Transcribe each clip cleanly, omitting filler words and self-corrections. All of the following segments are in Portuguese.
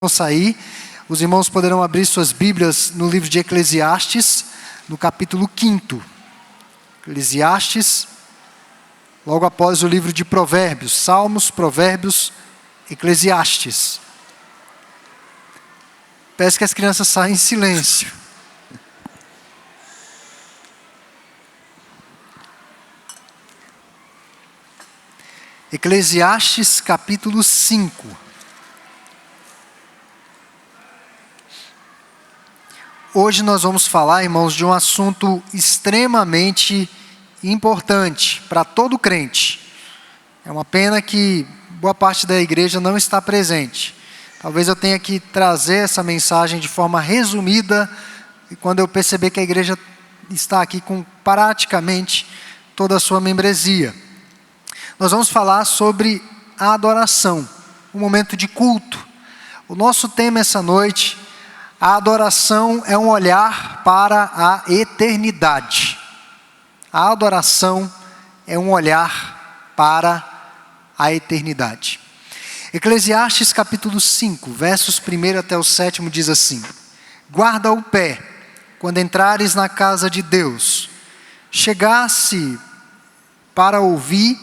Sair, os irmãos poderão abrir suas Bíblias no livro de Eclesiastes, no capítulo 5. Eclesiastes, logo após o livro de Provérbios, Salmos, Provérbios, Eclesiastes. Peço que as crianças saiam em silêncio. Eclesiastes, capítulo 5. Hoje nós vamos falar, irmãos, de um assunto extremamente importante para todo crente. É uma pena que boa parte da igreja não está presente. Talvez eu tenha que trazer essa mensagem de forma resumida, e quando eu perceber que a igreja está aqui com praticamente toda a sua membresia. Nós vamos falar sobre a adoração, um momento de culto. O nosso tema essa noite: a adoração é um olhar para a eternidade. A adoração é um olhar para a eternidade. Eclesiastes capítulo 5, versos 1 até o 7 diz assim: guarda o pé, quando entrares na casa de Deus. Chegar-se para ouvir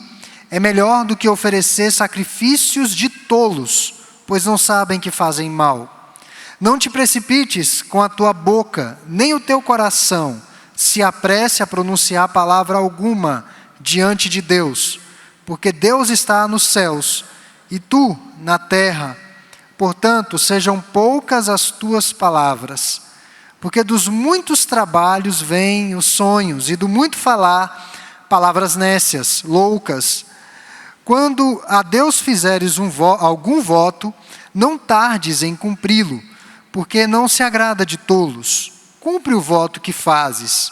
é melhor do que oferecer sacrifícios de tolos, pois não sabem que fazem mal. Não te precipites com a tua boca, nem o teu coração se apresse a pronunciar palavra alguma diante de Deus, porque Deus está nos céus e tu na terra. Portanto, sejam poucas as tuas palavras, porque dos muitos trabalhos vêm os sonhos, e do muito falar, palavras nécias, loucas. Quando a Deus fizeres algum voto, não tardes em cumpri-lo, porque não se agrada de tolos. Cumpre o voto que fazes.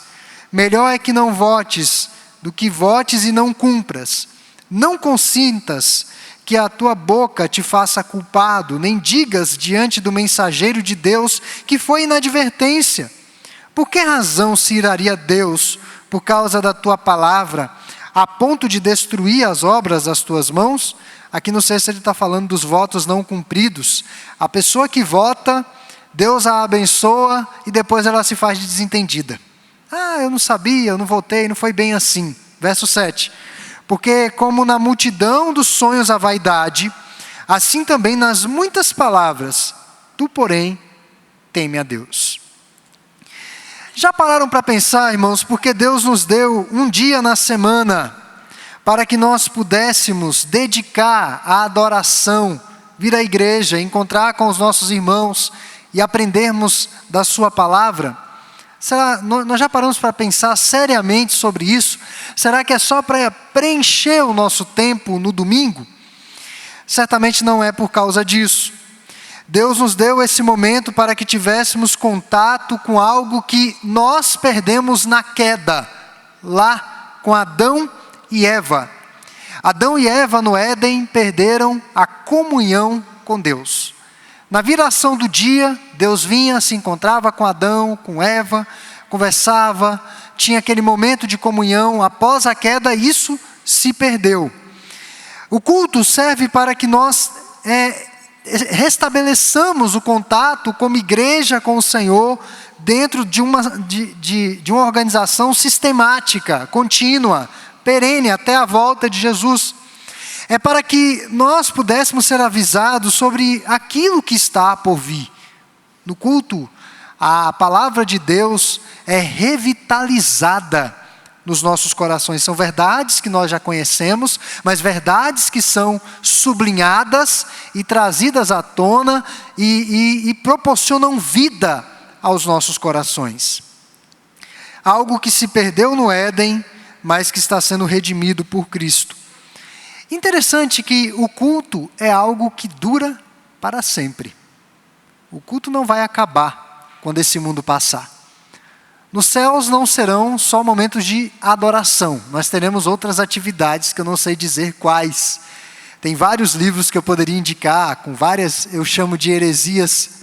Melhor é que não votes, do que votes e não cumpras. Não consintas que a tua boca te faça culpado, nem digas diante do mensageiro de Deus que foi inadvertência. Por que razão se iraria Deus por causa da tua palavra, a ponto de destruir as obras das tuas mãos? Aqui no texto ele está falando dos votos não cumpridos. A pessoa que vota, Deus a abençoa e depois ela se faz de desentendida. Eu não sabia, eu não votei, não foi bem assim. Verso 7. Porque como na multidão dos sonhos a vaidade, assim também nas muitas palavras, tu, porém, teme a Deus. Já pararam para pensar, irmãos, porque Deus nos deu um dia na semana para que nós pudéssemos dedicar à adoração, vir à igreja, encontrar com os nossos irmãos e aprendermos da sua palavra? Nós já paramos para pensar seriamente sobre isso? Será que é só para preencher o nosso tempo no domingo? Certamente não é por causa disso. Deus nos deu esse momento para que tivéssemos contato com algo que nós perdemos na queda, lá com Adão e Eva. Adão e Eva no Éden perderam a comunhão com Deus. Na viração do dia, Deus vinha, se encontrava com Adão, com Eva, conversava, tinha aquele momento de comunhão. Após a queda, isso se perdeu. O culto serve para que nós restabeleçamos o contato como igreja com o Senhor dentro de uma organização sistemática, contínua, perene, até a volta de Jesus. É para que nós pudéssemos ser avisados sobre aquilo que está por vir. No culto, a palavra de Deus é revitalizada nos nossos corações. São verdades que nós já conhecemos, mas verdades que são sublinhadas e trazidas à tona e proporcionam vida aos nossos corações. Algo que se perdeu no Éden, mas que está sendo redimido por Cristo. Interessante que o culto é algo que dura para sempre. O culto não vai acabar quando esse mundo passar. Nos céus não serão só momentos de adoração. Nós teremos outras atividades que eu não sei dizer quais. Tem vários livros que eu poderia indicar, com várias, eu chamo de heresias,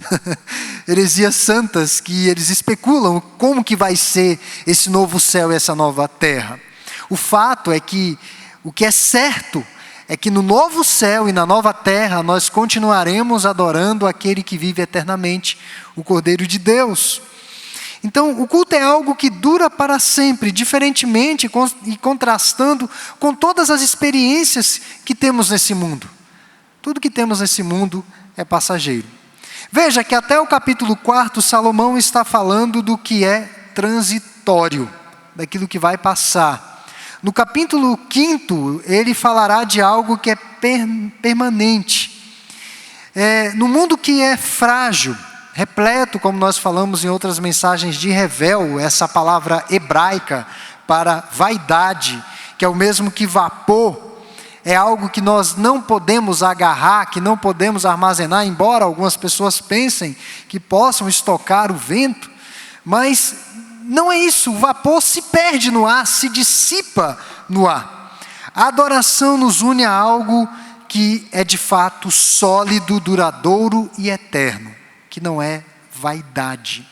heresias santas, que eles especulam como que vai ser esse novo céu e essa nova terra. O fato é que o que é certo é que no novo céu e na nova terra nós continuaremos adorando aquele que vive eternamente, o Cordeiro de Deus. Então, o culto é algo que dura para sempre, diferentemente e contrastando com todas as experiências que temos nesse mundo. Tudo que temos nesse mundo é passageiro. Veja que até o capítulo 4, Salomão está falando do que é transitório, daquilo que vai passar. No capítulo 5, ele falará de algo que é permanente. No mundo que é frágil, repleto, como nós falamos em outras mensagens, de revel, essa palavra hebraica para vaidade, que é o mesmo que vapor, é algo que nós não podemos agarrar, que não podemos armazenar, embora algumas pessoas pensem que possam estocar o vento, mas não é isso. O vapor se perde no ar, se dissipa no ar. A adoração nos une a algo que é de fato sólido, duradouro e eterno, que não é vaidade.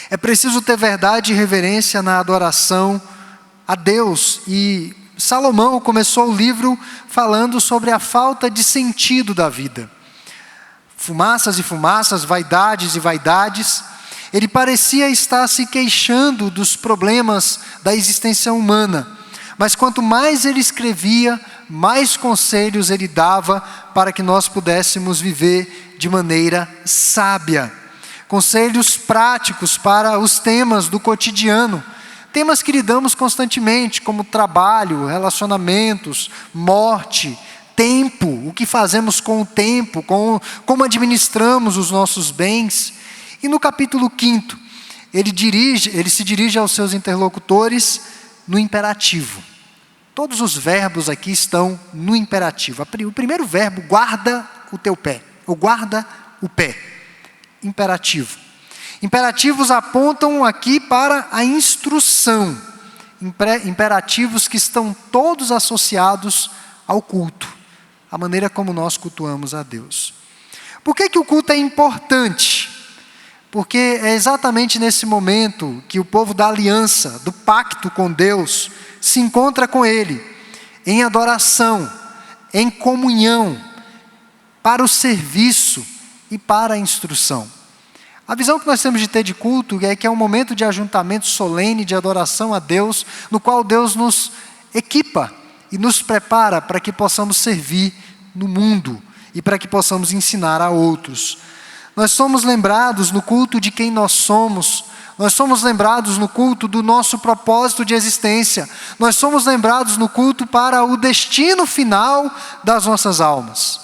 É preciso ter verdade e reverência na adoração a Deus, e Salomão começou o livro falando sobre a falta de sentido da vida. Fumaças e fumaças, vaidades e vaidades. Ele parecia estar se queixando dos problemas da existência humana, mas quanto mais ele escrevia, mais conselhos ele dava para que nós pudéssemos viver de maneira sábia. Conselhos práticos para os temas do cotidiano, temas que lidamos constantemente, como trabalho, relacionamentos, morte, tempo, o que fazemos com o tempo, como administramos os nossos bens. E no capítulo 5, ele se dirige aos seus interlocutores no imperativo. Todos os verbos aqui estão no imperativo. O primeiro verbo, guarda o teu pé, ou guarda o pé. Imperativo. Imperativos apontam aqui para a instrução. Imperativos que estão todos associados ao culto, a maneira como nós cultuamos a Deus. Por que o culto é importante? Porque é exatamente nesse momento que o povo da aliança, do pacto com Deus, se encontra com Ele, em adoração, em comunhão, para o serviço e para a instrução. A visão que nós temos de ter de culto é que é um momento de ajuntamento solene, de adoração a Deus, no qual Deus nos equipa e nos prepara para que possamos servir no mundo e para que possamos ensinar a outros. Nós somos lembrados no culto de quem nós somos lembrados no culto do nosso propósito de existência, nós somos lembrados no culto para o destino final das nossas almas.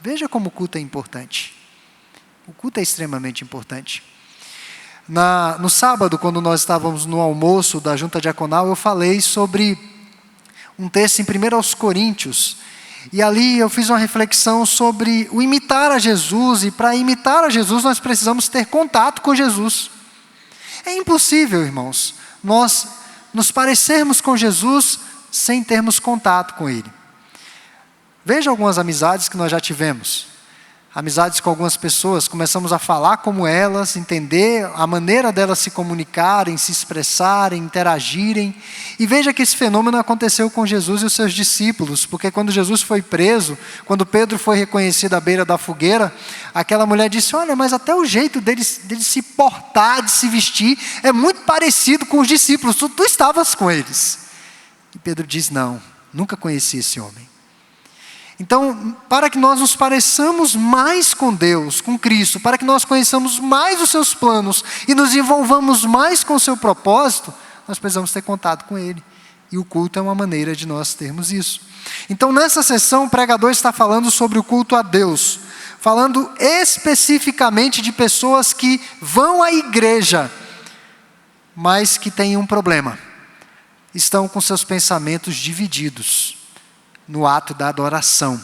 Veja como o culto é importante. O culto é extremamente importante. No sábado, quando nós estávamos no almoço da Junta Diaconal, eu falei sobre um texto em 1 Coríntios, e ali eu fiz uma reflexão sobre o imitar a Jesus, e para imitar a Jesus nós precisamos ter contato com Jesus. É impossível, irmãos, nós nos parecermos com Jesus sem termos contato com Ele. Veja algumas amizades que nós já tivemos. Amizades com algumas pessoas, começamos a falar como elas, entender a maneira delas se comunicarem, se expressarem, interagirem. E veja que esse fenômeno aconteceu com Jesus e os seus discípulos, porque quando Jesus foi preso, quando Pedro foi reconhecido à beira da fogueira, aquela mulher disse: olha, mas até o jeito dele se portar, de se vestir, é muito parecido com os discípulos, tu estavas com eles. E Pedro diz: não, nunca conheci esse homem. Então, para que nós nos pareçamos mais com Deus, com Cristo, para que nós conheçamos mais os seus planos e nos envolvamos mais com o seu propósito, nós precisamos ter contato com Ele. E o culto é uma maneira de nós termos isso. Então, nessa sessão, o pregador está falando sobre o culto a Deus, falando especificamente de pessoas que vão à igreja, mas que têm um problema. Estão com seus pensamentos divididos no ato da adoração.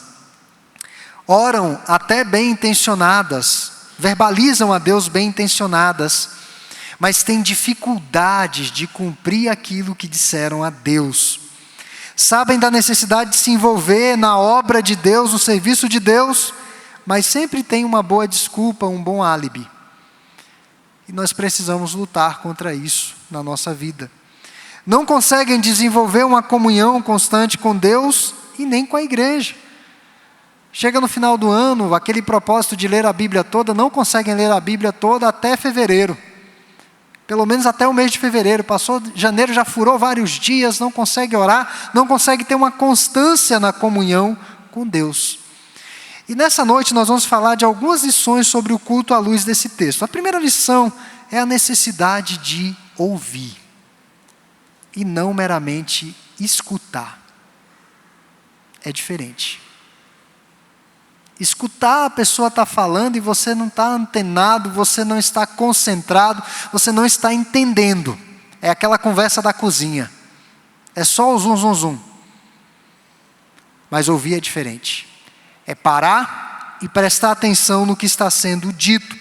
Oram até bem intencionadas, verbalizam a Deus bem intencionadas, mas têm dificuldades de cumprir aquilo que disseram a Deus. Sabem da necessidade de se envolver na obra de Deus, no serviço de Deus, mas sempre têm uma boa desculpa, um bom álibi. E nós precisamos lutar contra isso na nossa vida. Não conseguem desenvolver uma comunhão constante com Deus e nem com a igreja. Chega no final do ano, aquele propósito de ler a Bíblia toda, não conseguem ler a Bíblia toda até fevereiro. Pelo menos até o mês de fevereiro. Passou janeiro, já furou vários dias, não consegue orar, não consegue ter uma constância na comunhão com Deus. E nessa noite nós vamos falar de algumas lições sobre o culto à luz desse texto. A primeira lição é a necessidade de ouvir e não meramente escutar. É diferente. Escutar, a pessoa está falando e você não está antenado, você não está concentrado, você não está entendendo. É aquela conversa da cozinha. É só o zum, zum, zum. Mas ouvir é diferente. É parar e prestar atenção no que está sendo dito.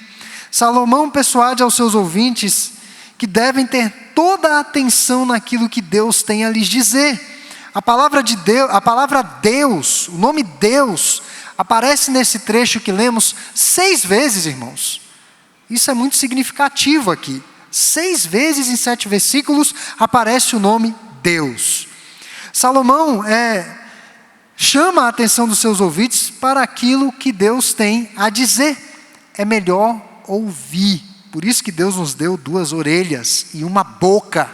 Salomão persuade aos seus ouvintes que devem ter toda a atenção naquilo que Deus tem a lhes dizer. A palavra de Deus, a palavra Deus, o nome Deus, aparece nesse trecho que lemos 6 vezes, irmãos. Isso é muito significativo aqui. 6 vezes em 7 versículos aparece o nome Deus. Salomão chama a atenção dos seus ouvintes para aquilo que Deus tem a dizer. É melhor ouvir. Por isso que Deus nos deu 2 orelhas e uma boca,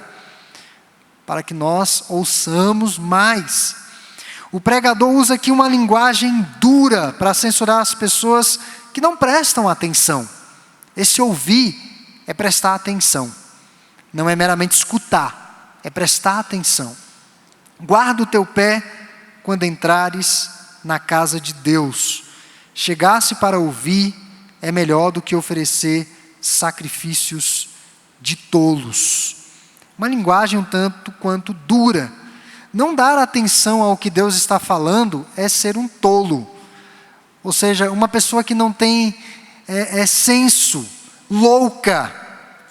para que nós ouçamos mais. O pregador usa aqui uma linguagem dura para censurar as pessoas que não prestam atenção. Esse ouvir é prestar atenção. Não é meramente escutar, é prestar atenção. Guarda o teu pé quando entrares na casa de Deus. Chegar-se para ouvir é melhor do que oferecer sacrifícios de tolos. Uma linguagem um tanto quanto dura. Não dar atenção ao que Deus está falando é ser um tolo. Ou seja, uma pessoa que não tem senso, louca,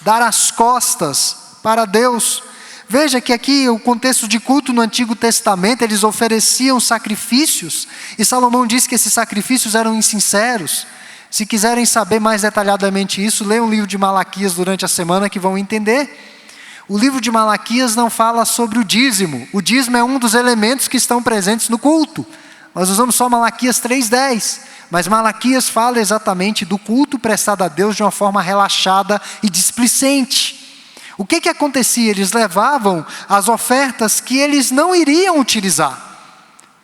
dar as costas para Deus. Veja que aqui o contexto de culto no Antigo Testamento, eles ofereciam sacrifícios, e Salomão diz que esses sacrifícios eram insinceros. Se quiserem saber mais detalhadamente isso, leiam o livro de Malaquias durante a semana que vão entender. O livro de Malaquias não fala sobre o dízimo. O dízimo é um dos elementos que estão presentes no culto. Nós usamos só Malaquias 3:10. Mas Malaquias fala exatamente do culto prestado a Deus de uma forma relaxada e displicente. O que acontecia? Eles levavam as ofertas que eles não iriam utilizar.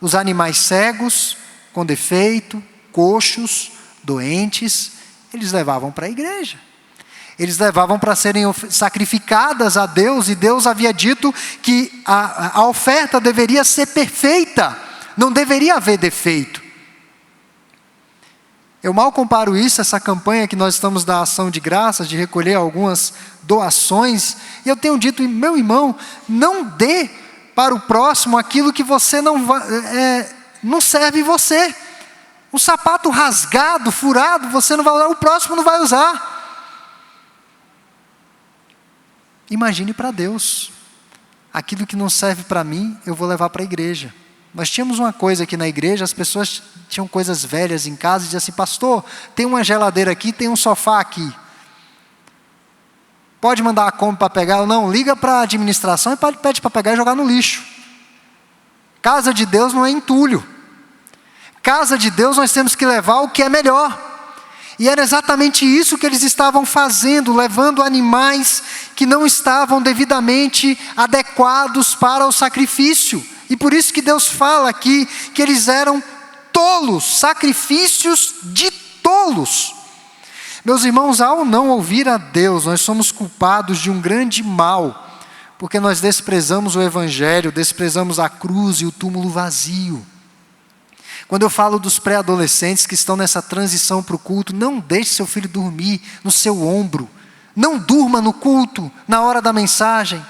Os animais cegos, com defeito, coxos, doentes, eles levavam para a igreja. Eles levavam para serem sacrificadas a Deus, e Deus havia dito que a oferta deveria ser perfeita, não deveria haver defeito. Eu mal comparo isso, essa campanha que nós estamos da ação de graças, de recolher algumas doações, e eu tenho dito, meu irmão, não dê para o próximo aquilo que você não serve você. Um sapato rasgado, furado, você não vai usar, o próximo não vai usar. Imagine para Deus, aquilo que não serve para mim, eu vou levar para a igreja. Nós tínhamos uma coisa aqui na igreja, as pessoas tinham coisas velhas em casa e diziam assim, pastor, tem uma geladeira aqui, tem um sofá aqui. Pode mandar a Kombi para pegar ou não? Liga para a administração e pede para pegar e jogar no lixo. Casa de Deus não é entulho. Casa de Deus nós temos que levar o que é melhor. E era exatamente isso que eles estavam fazendo, levando animais que não estavam devidamente adequados para o sacrifício. E por isso que Deus fala aqui que eles eram tolos, sacrifícios de tolos. Meus irmãos, ao não ouvir a Deus, nós somos culpados de um grande mal, porque nós desprezamos o Evangelho, desprezamos a cruz e o túmulo vazio. Quando eu falo dos pré-adolescentes que estão nessa transição para o culto, não deixe seu filho dormir no seu ombro. Não durma no culto, na hora da mensagem,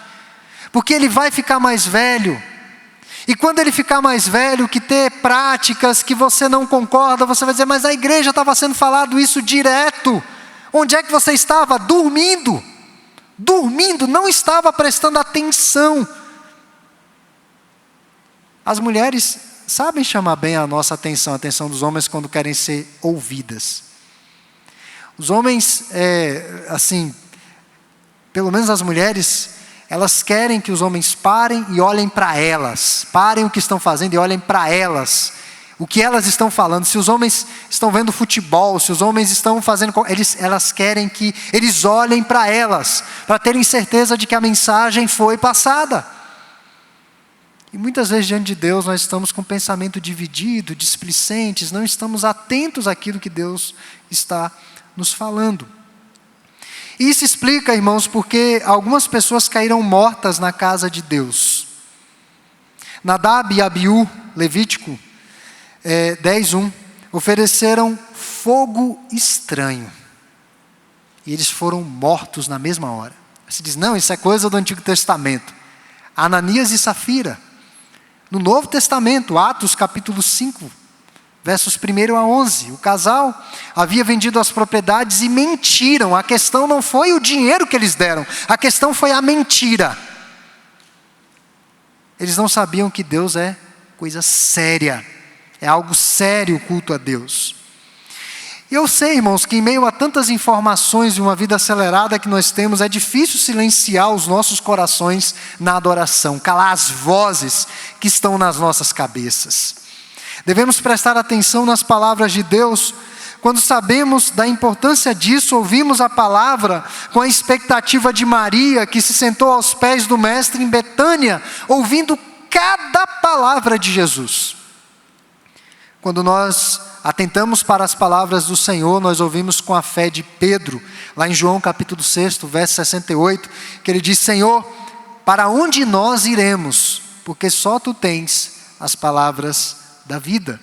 porque ele vai ficar mais velho. E quando ele ficar mais velho, que ter práticas que você não concorda, você vai dizer, mas na igreja estava sendo falado isso direto. Onde é que você estava? Dormindo. Dormindo, não estava prestando atenção. As mulheres sabem chamar bem a nossa atenção, a atenção dos homens quando querem ser ouvidas. Os homens, pelo menos as mulheres, Elas querem que os homens parem e olhem para elas. Parem o que estão fazendo e olhem para elas. O que elas estão falando. Se os homens estão vendo futebol, se os homens estão fazendo... Elas querem que eles olhem para elas, para terem certeza de que a mensagem foi passada. E muitas vezes diante de Deus nós estamos com o pensamento dividido, displicentes, não estamos atentos àquilo que Deus está nos falando. E isso explica, irmãos, porque algumas pessoas caíram mortas na casa de Deus. Nadab e Abiú, Levítico 10:1, ofereceram fogo estranho. E eles foram mortos na mesma hora. Você diz, não, isso é coisa do Antigo Testamento. Ananias e Safira. No Novo Testamento, Atos capítulo 5, versos 1 a 11, o casal havia vendido as propriedades e mentiram. A questão não foi o dinheiro que eles deram, a questão foi a mentira. Eles não sabiam que Deus é coisa séria, é algo sério o culto a Deus. E eu sei, irmãos, que em meio a tantas informações e uma vida acelerada que nós temos, é difícil silenciar os nossos corações na adoração, calar as vozes que estão nas nossas cabeças. Devemos prestar atenção nas palavras de Deus. Quando sabemos da importância disso, ouvimos a palavra com a expectativa de Maria, que se sentou aos pés do Mestre em Betânia, ouvindo cada palavra de Jesus. Quando nós atentamos para as palavras do Senhor, nós ouvimos com a fé de Pedro, lá em João capítulo 6, verso 68, que ele diz, Senhor, para onde nós iremos? Porque só Tu tens as palavras da vida.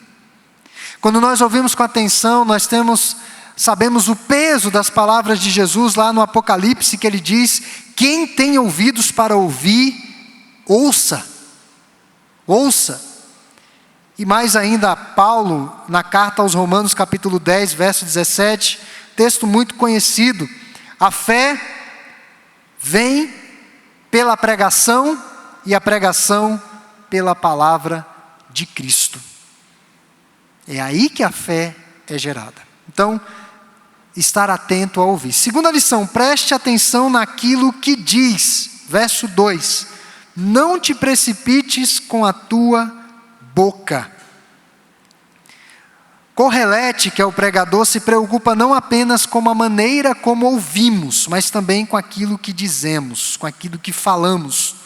Quando nós ouvimos com atenção, sabemos o peso das palavras de Jesus lá no Apocalipse, que ele diz, quem tem ouvidos para ouvir, ouça. Ouça. E mais ainda, Paulo, na carta aos Romanos capítulo 10, verso 17, texto muito conhecido, a fé vem pela pregação e a pregação pela palavra de Cristo. É aí que a fé é gerada. Então, estar atento a ouvir. Segunda lição, preste atenção naquilo que diz. Verso 2. Não te precipites com a tua boca. Correlete, que é o pregador, se preocupa não apenas com a maneira como ouvimos, mas também com aquilo que dizemos, com aquilo que falamos.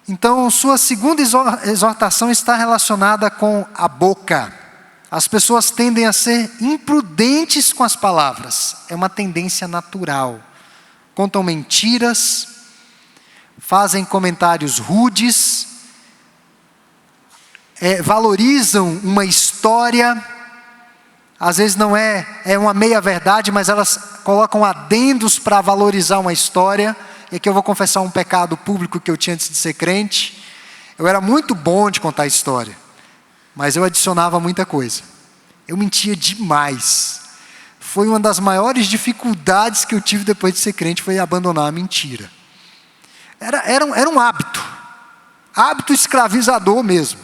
Então, sua segunda exortação está relacionada com a boca. As pessoas tendem a ser imprudentes com as palavras. É uma tendência natural. Contam mentiras, fazem comentários rudes, valorizam uma história. Às vezes não é uma meia-verdade, mas elas colocam adendos para valorizar uma história. E aqui eu vou confessar um pecado público que eu tinha antes de ser crente. Eu era muito bom de contar história, mas eu adicionava muita coisa. Eu mentia demais. Foi uma das maiores dificuldades que eu tive depois de ser crente, foi abandonar a mentira. Era um hábito escravizador mesmo.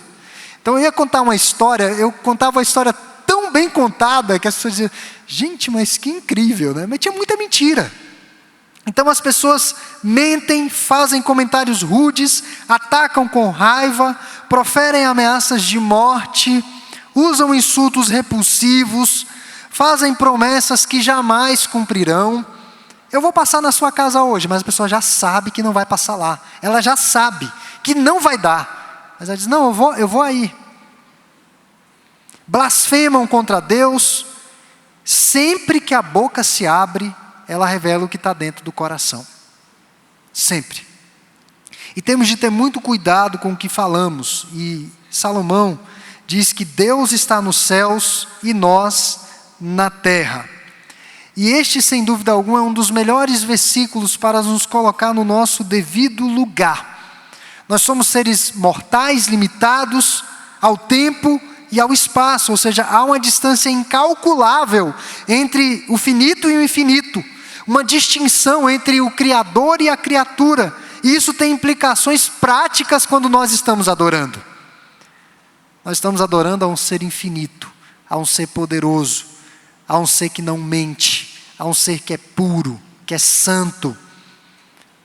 Então eu ia contar uma história, eu contava a história tão bem contada, que as pessoas diziam, gente, mas que incrível, né? Mas tinha muita mentira. Então as pessoas mentem, fazem comentários rudes, atacam com raiva, proferem ameaças de morte, usam insultos repulsivos, fazem promessas que jamais cumprirão. Eu vou passar na sua casa hoje, mas a pessoa já sabe que não vai passar lá. Ela já sabe que não vai dar. Mas ela diz, não, eu vou aí. Blasfemam contra Deus. Sempre que a boca se abre, ela revela o que está dentro do coração. Sempre. E temos de ter muito cuidado com o que falamos. E Salomão diz que Deus está nos céus e nós na terra. E este, sem dúvida alguma, é um dos melhores versículos para nos colocar no nosso devido lugar. Nós somos seres mortais, limitados ao tempo e ao espaço, ou seja, há uma distância incalculável entre o finito e o infinito. Uma distinção entre o Criador e a criatura. E isso tem implicações práticas quando nós estamos adorando. Nós estamos adorando a um ser infinito, a um ser poderoso, a um ser que não mente, a um ser que é puro, que é santo.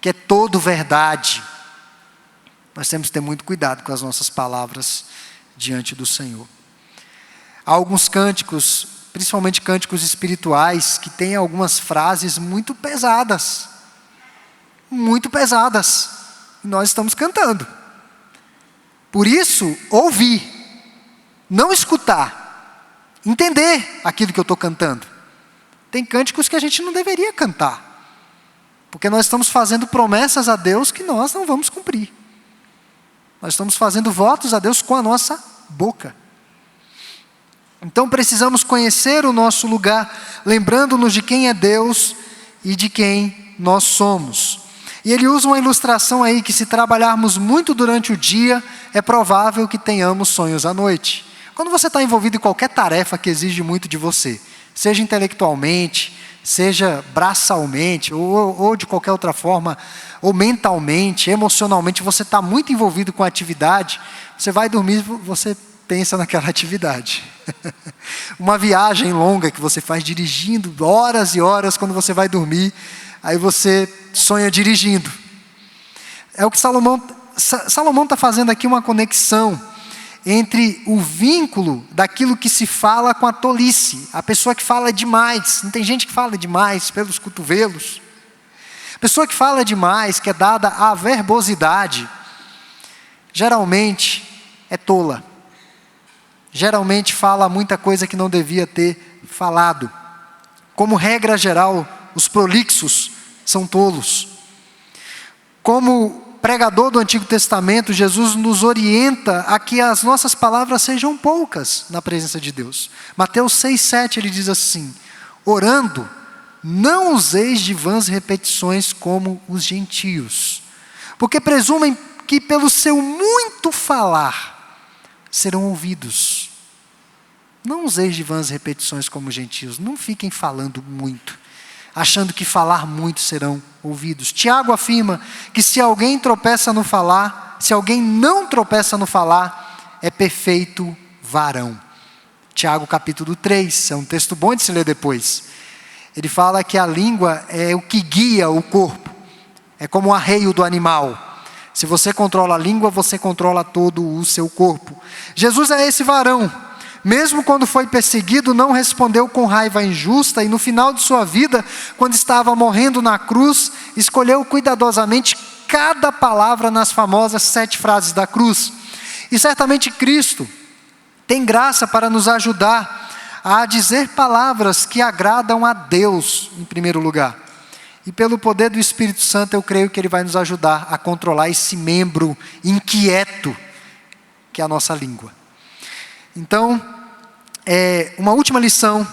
que é todo verdade. Nós temos que ter muito cuidado com as nossas palavras diante do Senhor. Há alguns cânticos, principalmente cânticos espirituais, que têm algumas frases muito pesadas. Muito pesadas. E nós estamos cantando. Por isso, ouvir, não escutar, entender aquilo que eu estou cantando. Tem cânticos que a gente não deveria cantar, porque nós estamos fazendo promessas a Deus que nós não vamos cumprir. Nós estamos fazendo votos a Deus com a nossa boca. Então precisamos conhecer o nosso lugar, lembrando-nos de quem é Deus e de quem nós somos. E ele usa uma ilustração aí que, se trabalharmos muito durante o dia, é provável que tenhamos sonhos à noite. Quando você está envolvido em qualquer tarefa que exige muito de você, seja intelectualmente, seja braçalmente, ou de qualquer outra forma, ou mentalmente, emocionalmente, você está muito envolvido com a atividade, você vai dormir, você pensa naquela atividade. Uma viagem longa que você faz dirigindo horas e horas, quando você vai dormir, aí você sonha dirigindo. É o que Salomão está fazendo aqui, uma conexão entre o vínculo daquilo que se fala com a tolice. A pessoa que fala demais, não tem gente que fala demais pelos cotovelos. A pessoa que fala demais, que é dada à verbosidade, geralmente é tola. Geralmente fala muita coisa que não devia ter falado. Como regra geral, os prolixos são tolos. Como pregador do Antigo Testamento, Jesus nos orienta a que as nossas palavras sejam poucas na presença de Deus. Mateus 6,7, ele diz assim: orando, não useis de vãs repetições como os gentios, porque presumem que pelo seu muito falar serão ouvidos. Não useis de vãs repetições como os gentios, não fiquem falando muito, achando que falar muito serão ouvidos. Tiago afirma que se alguém tropeça no falar, se alguém não tropeça no falar, é perfeito varão. Tiago capítulo 3, é um texto bom de se ler depois. Ele fala que a língua é o que guia o corpo, é como o arreio do animal. Se você controla a língua, você controla todo o seu corpo. Jesus é esse varão. Mesmo quando foi perseguido, não respondeu com raiva injusta, e no final de sua vida, quando estava morrendo na cruz, escolheu cuidadosamente cada palavra nas famosas 7 frases da cruz. E certamente Cristo tem graça para nos ajudar a dizer palavras que agradam a Deus em primeiro lugar. E pelo poder do Espírito Santo, eu creio que Ele vai nos ajudar a controlar esse membro inquieto que é a nossa língua. Então, uma última lição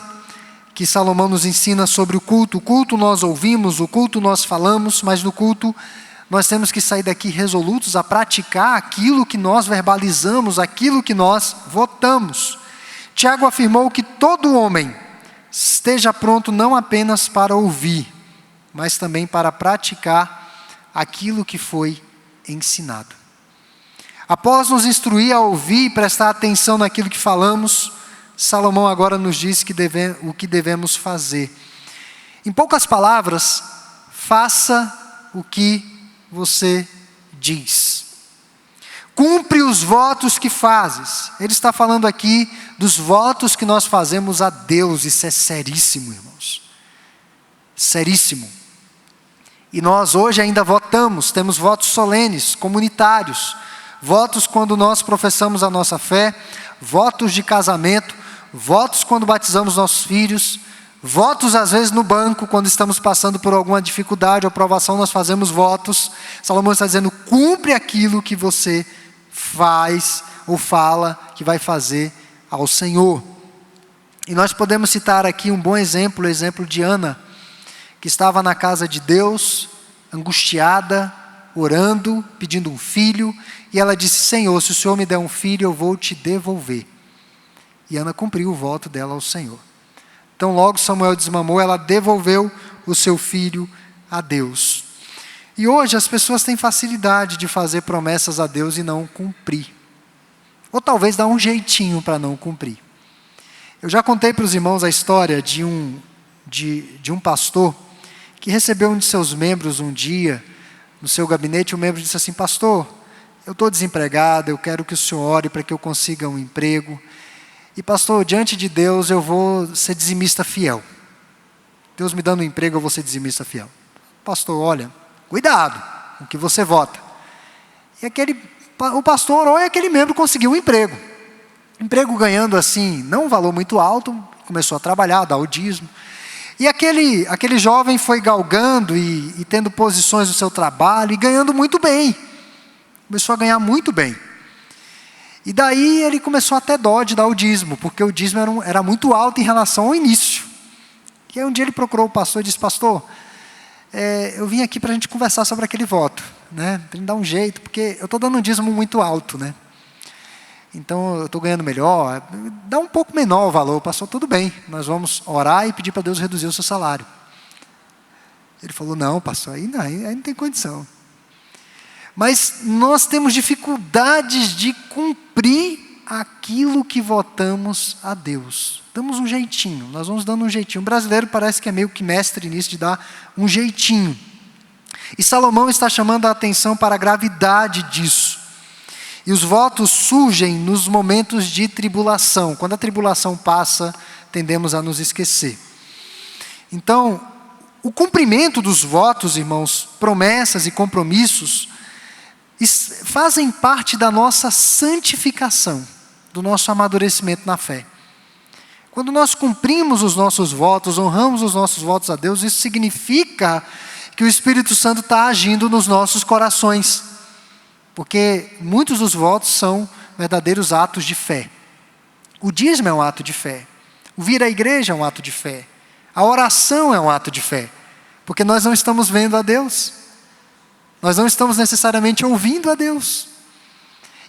que Salomão nos ensina sobre o culto. O culto nós ouvimos, o culto nós falamos, mas no culto nós temos que sair daqui resolutos a praticar aquilo que nós verbalizamos, aquilo que nós votamos. Tiago afirmou que todo homem esteja pronto não apenas para ouvir, mas também para praticar aquilo que foi ensinado. Após nos instruir a ouvir e prestar atenção naquilo que falamos, Salomão agora nos diz o que devemos fazer. Em poucas palavras, faça o que você diz. Cumpre os votos que fazes. Ele está falando aqui dos votos que nós fazemos a Deus. Isso é seríssimo, irmãos. Seríssimo. E nós hoje ainda votamos, temos votos solenes, comunitários, votos quando nós professamos a nossa fé, votos de casamento, votos quando batizamos nossos filhos, votos às vezes no banco, quando estamos passando por alguma dificuldade ou provação, nós fazemos votos. Salomão está dizendo: cumpre aquilo que você faz ou fala que vai fazer ao Senhor. E nós podemos citar aqui um bom exemplo, o exemplo de Ana, que estava na casa de Deus, angustiada, orando, pedindo um filho, e ela disse: Senhor, se o Senhor me der um filho, eu vou te devolver. E Ana cumpriu o voto dela ao Senhor. Então logo Samuel desmamou, ela devolveu o seu filho a Deus. E hoje as pessoas têm facilidade de fazer promessas a Deus e não cumprir. Ou talvez dar um jeitinho para não cumprir. Eu já contei para os irmãos a história de um pastor que recebeu um de seus membros um dia no seu gabinete, o membro disse assim: pastor, eu estou desempregado, eu quero que o senhor ore para que eu consiga um emprego. E pastor, diante de Deus eu vou ser dizimista fiel. Deus me dando um emprego, eu vou ser dizimista fiel. Pastor, olha, cuidado com o que você vota. E o pastor orou e aquele membro conseguiu um emprego. Emprego ganhando assim, não um valor muito alto, começou a trabalhar, dar o dízimo. E aquele jovem foi galgando e tendo posições no seu trabalho e ganhando muito bem. Começou a ganhar muito bem. E daí ele começou a ter dó de dar o dízimo, porque o dízimo era muito alto em relação ao início. E aí um dia ele procurou o pastor e disse: pastor, eu vim aqui para a gente conversar sobre aquele voto, né? Para ele dar um jeito, porque eu estou dando um dízimo muito alto, né? Então eu estou ganhando melhor, dá um pouco menor o valor. Pastor, tudo bem, nós vamos orar e pedir para Deus reduzir o seu salário. Ele falou: não, pastor, aí não tem condição. Mas nós temos dificuldades de cumprir aquilo que votamos a Deus. Damos um jeitinho, nós vamos dando um jeitinho. O brasileiro parece que é meio que mestre nisso, de dar um jeitinho. E Salomão está chamando a atenção para a gravidade disso. E os votos surgem nos momentos de tribulação. Quando a tribulação passa, tendemos a nos esquecer. Então, o cumprimento dos votos, irmãos, promessas e compromissos, fazem parte da nossa santificação, do nosso amadurecimento na fé. Quando nós cumprimos os nossos votos, honramos os nossos votos a Deus, isso significa que o Espírito Santo está agindo nos nossos corações. Porque muitos dos votos são verdadeiros atos de fé. O dízimo é um ato de fé. O vir à igreja é um ato de fé. A oração é um ato de fé. Porque nós não estamos vendo a Deus. Nós não estamos necessariamente ouvindo a Deus.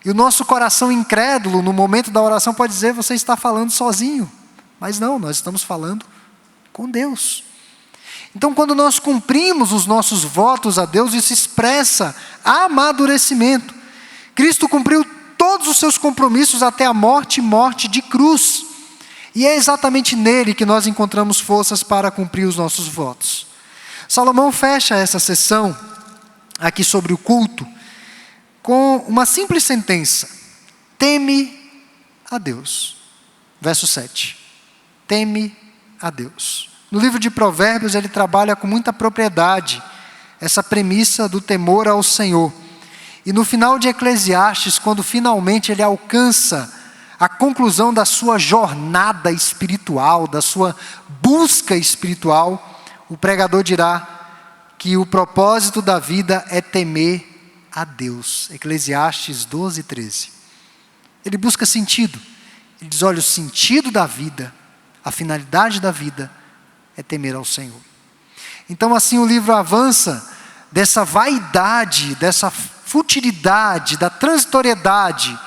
E o nosso coração incrédulo, no momento da oração, pode dizer: você está falando sozinho. Mas não, nós estamos falando com Deus. Então, quando nós cumprimos os nossos votos a Deus, isso expressa amadurecimento. Cristo cumpriu todos os seus compromissos até a morte de cruz. E é exatamente nele que nós encontramos forças para cumprir os nossos votos. Salomão fecha essa sessão aqui sobre o culto com uma simples sentença: teme a Deus. Verso 7. Teme a Deus. No livro de Provérbios, ele trabalha com muita propriedade essa premissa do temor ao Senhor. E no final de Eclesiastes, quando finalmente ele alcança a conclusão da sua jornada espiritual, da sua busca espiritual, o pregador dirá que o propósito da vida é temer a Deus. Eclesiastes 12, 13. Ele busca sentido. Ele diz: olha, o sentido da vida, a finalidade da vida é temer ao Senhor. Então assim o livro avança dessa vaidade, dessa futilidade, da transitoriedade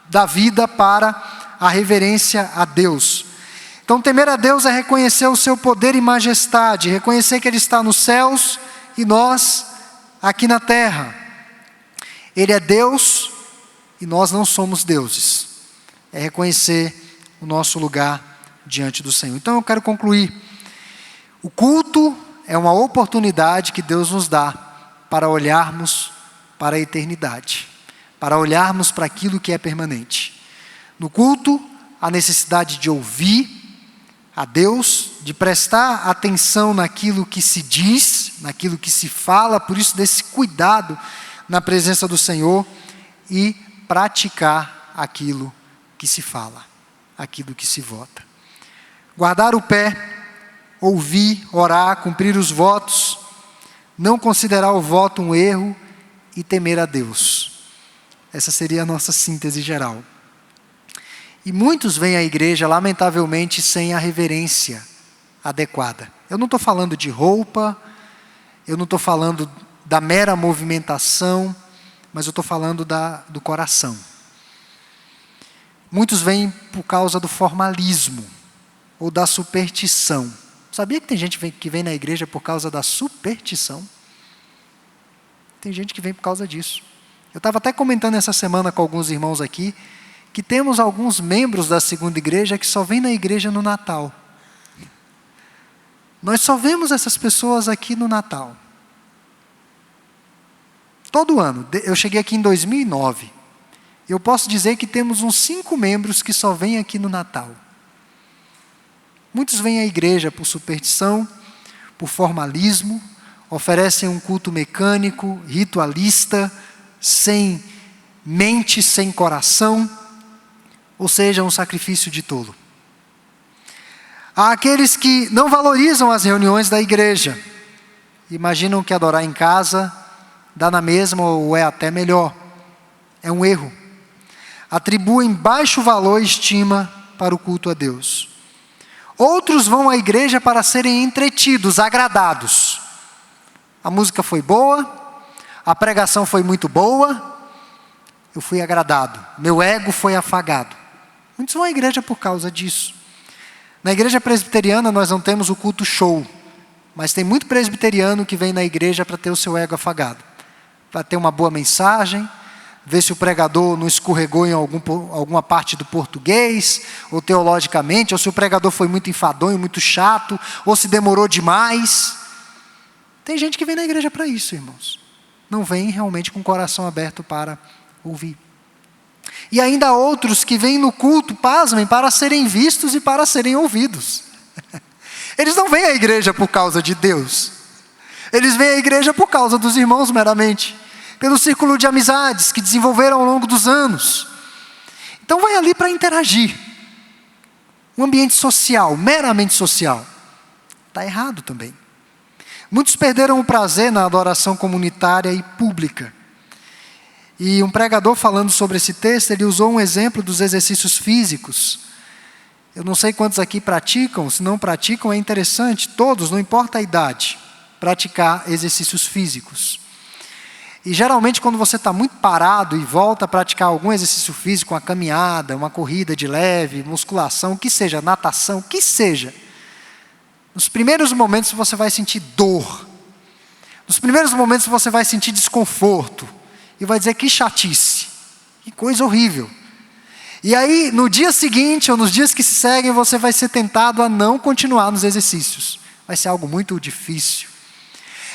da vida para a reverência a Deus. Então temer a Deus é reconhecer o seu poder e majestade, reconhecer que Ele está nos céus e nós aqui na terra. Ele é Deus e nós não somos deuses. É reconhecer o nosso lugar diante do Senhor. Então eu quero concluir. O culto é uma oportunidade que Deus nos dá para olharmos para a eternidade, para olharmos para aquilo que é permanente. No culto, a necessidade de ouvir a Deus, de prestar atenção naquilo que se diz, naquilo que se fala, por isso desse cuidado na presença do Senhor e praticar aquilo que se fala, aquilo que se vota. Guardar o pé, ouvir, orar, cumprir os votos, não considerar o voto um erro e temer a Deus. Essa seria a nossa síntese geral. E muitos vêm à igreja, lamentavelmente, sem a reverência adequada. Eu não estou falando de roupa, eu não estou falando da mera movimentação, mas eu estou falando do coração. Muitos vêm por causa do formalismo ou da superstição. Sabia que tem gente que vem na igreja por causa da superstição? Tem gente que vem por causa disso. Eu estava até comentando essa semana com alguns irmãos aqui, que temos alguns membros da segunda igreja que só vêm na igreja no Natal. Nós só vemos essas pessoas aqui no Natal. Todo ano. Eu cheguei aqui em 2009. Eu posso dizer que temos uns 5 membros que só vêm aqui no Natal. Muitos vêm à igreja por superstição, por formalismo, oferecem um culto mecânico, ritualista, sem mente, sem coração, ou seja, um sacrifício de tolo. Há aqueles que não valorizam as reuniões da igreja, imaginam que adorar em casa dá na mesma ou é até melhor. É um erro. Atribuem baixo valor e estima para o culto a Deus. Outros vão à igreja para serem entretidos, agradados. A música foi boa, a pregação foi muito boa, eu fui agradado, meu ego foi afagado. Muitos vão à igreja por causa disso. Na igreja presbiteriana nós não temos o culto show, mas tem muito presbiteriano que vem na igreja para ter o seu ego afagado, para ter uma boa mensagem, ver se o pregador não escorregou em alguma parte do português, ou teologicamente, ou se o pregador foi muito enfadonho, muito chato, ou se demorou demais. Tem gente que vem na igreja para isso, irmãos. Não vem realmente com o coração aberto para ouvir. E ainda há outros que vêm no culto, pasmem, para serem vistos e para serem ouvidos. Eles não vêm à igreja por causa de Deus. Eles vêm à igreja por causa dos irmãos meramente. Pelo círculo de amizades que desenvolveram ao longo dos anos. Então vai ali para interagir. Um ambiente social, meramente social. Está errado também. Muitos perderam o prazer na adoração comunitária e pública. E um pregador falando sobre esse texto, ele usou um exemplo dos exercícios físicos. Eu não sei quantos aqui praticam, se não praticam é interessante, todos, não importa a idade, praticar exercícios físicos. E geralmente quando você está muito parado e volta a praticar algum exercício físico, uma caminhada, uma corrida de leve, musculação, o que seja, natação, o que seja, nos primeiros momentos você vai sentir dor. Nos primeiros momentos você vai sentir desconforto. E vai dizer que chatice, que coisa horrível. E aí no dia seguinte ou nos dias que se seguem você vai ser tentado a não continuar nos exercícios. Vai ser algo muito difícil.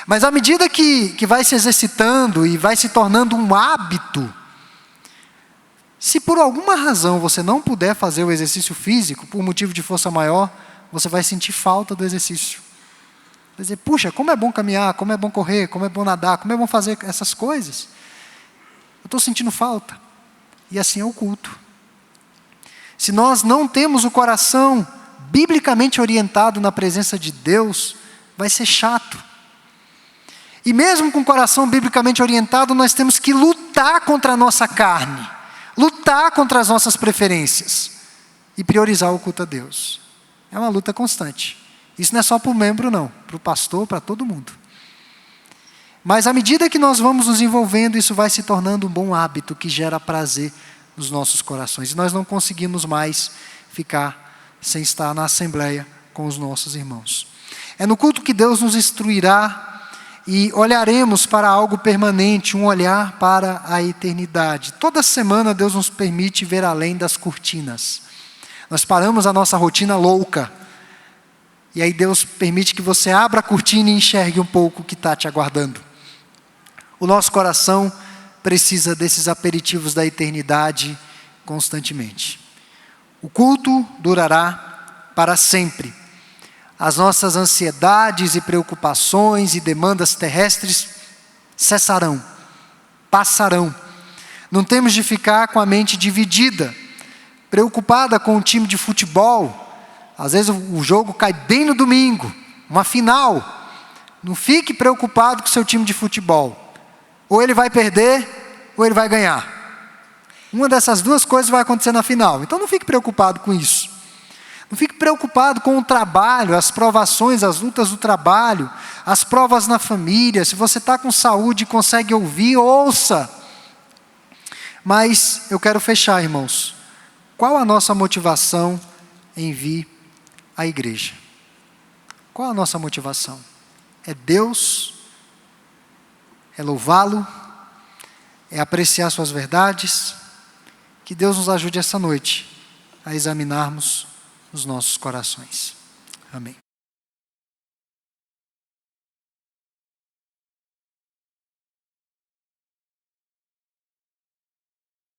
Mas à medida que vai se exercitando e vai se tornando um hábito, se por alguma razão você não puder fazer o exercício físico, por motivo de força maior, você vai sentir falta do exercício. Vai dizer, puxa, como é bom caminhar, como é bom correr, como é bom nadar, como é bom fazer essas coisas. Eu estou sentindo falta. E assim é o culto. Se nós não temos o coração biblicamente orientado na presença de Deus, vai ser chato. E mesmo com o coração biblicamente orientado, nós temos que lutar contra a nossa carne, lutar contra as nossas preferências e priorizar o culto a Deus. É uma luta constante. Isso não é só para o membro não, para o pastor, para todo mundo. Mas à medida que nós vamos nos envolvendo, isso vai se tornando um bom hábito que gera prazer nos nossos corações. E nós não conseguimos mais ficar sem estar na assembleia com os nossos irmãos. É no culto que Deus nos instruirá e olharemos para algo permanente, um olhar para a eternidade. Toda semana Deus nos permite ver além das cortinas. Nós paramos a nossa rotina louca. E aí Deus permite que você abra a cortina e enxergue um pouco o que está te aguardando. O nosso coração precisa desses aperitivos da eternidade constantemente. O culto durará para sempre. As nossas ansiedades e preocupações e demandas terrestres cessarão, passarão. Não temos de ficar com a mente dividida, preocupada com um time de futebol. Às vezes o jogo cai bem no domingo, uma final. Não fique preocupado com o seu time de futebol. Ou ele vai perder, ou ele vai ganhar. Uma dessas duas coisas vai acontecer na final. Então não fique preocupado com isso. Não fique preocupado com o trabalho, as provações, as lutas do trabalho, as provas na família. Se você está com saúde e consegue ouvir, ouça. Mas eu quero fechar, irmãos. Qual a nossa motivação em vir à igreja? Qual a nossa motivação? É Deus? É louvá-lo? É apreciar suas verdades? Que Deus nos ajude essa noite a examinarmos os nossos corações. Amém.